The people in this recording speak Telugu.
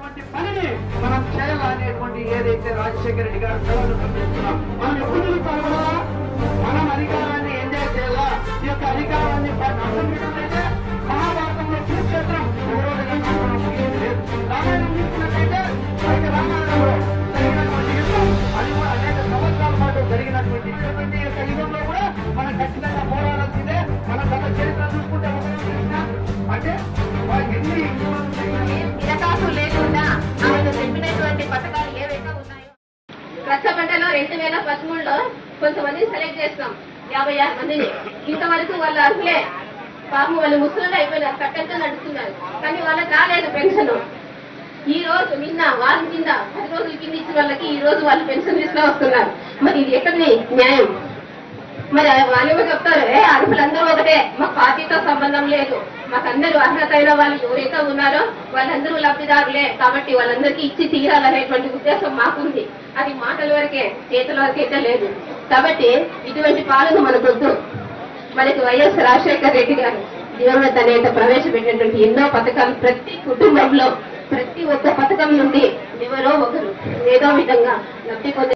చేయాల్సినటువంటి పనిని మనం చేయాలనేటువంటి ఏదైతే రాజశేఖర రెడ్డి గారు సవాళ్ళు పంపిస్తున్నాం. మనం ఎప్పుడు పాల్గొనాలా, మనం అధికారాన్ని ఎంజాయ్ చేయాలా. ఈ యొక్క అధికారాన్ని అర్థమైతే మహాభారతంలో కురుక్షేత్రం లేదు. రామాయణం తీసుకున్నట్లయితే రామాయణంలో జరిగినటువంటి యుద్ధం అది కూడా అనేక సంవత్సరాల పాటు జరిగినటువంటి యొక్క యుగంలో కూడా మనం ఖచ్చితంగా పోరాడాల్సిందే. మనం గత చరిత్ర చూసుకుంటే అంటే ఎన్ని ఇరకాసు లేకుండా ఆమెను చెప్పినటువంటి పథకాలు ఏవైతే ఉన్నాయో రచ్చబండలో 2013లో కొంతమందిని సెలెక్ట్ చేస్తాం 56 మందిని. ఇంతవరకు వాళ్ళ అర్హులే, పాపం వాళ్ళు ముసలు అయిపోయినారు, కట్టెలతో నడుస్తున్నారు, కానీ వాళ్ళకి రాలేదు పెన్షన్. ఈ రోజు నిన్న వారం కింద 10 రోజుల కింద ఇచ్చిన వాళ్ళకి ఈ రోజు వాళ్ళు పెన్షన్ లిస్ట్ లో వస్తున్నారు. మరి ఇది ఎక్కడి న్యాయం? మరి వాళ్ళేమో చెప్తారు, అర్హులందరూ ఒకటే, మాకు పార్టీతో సంబంధం లేదు, మాకందరూ అర్హత అయిన వాళ్ళు ఎవరైతే ఉన్నారో వాళ్ళందరూ లబ్ధిదారులే, కాబట్టి వాళ్ళందరికీ ఇచ్చి తీరాలనేటువంటి ఉద్దేశం మాకుంది. అది మాటల వరకే, చేతుల వరకైతే లేదు. కాబట్టి ఇటువంటి పాలన మనకొద్దు. మనకి వైఎస్ రాజశేఖర రెడ్డి గారు దివంగత నేత ప్రవేశపెట్టినటువంటి ఎన్నో పథకాలు ప్రతి కుటుంబంలో ప్రతి ఒక్క పథకం నుండి ఎవరో ఒకరు ఏదో విధంగా లబ్ధి పొందే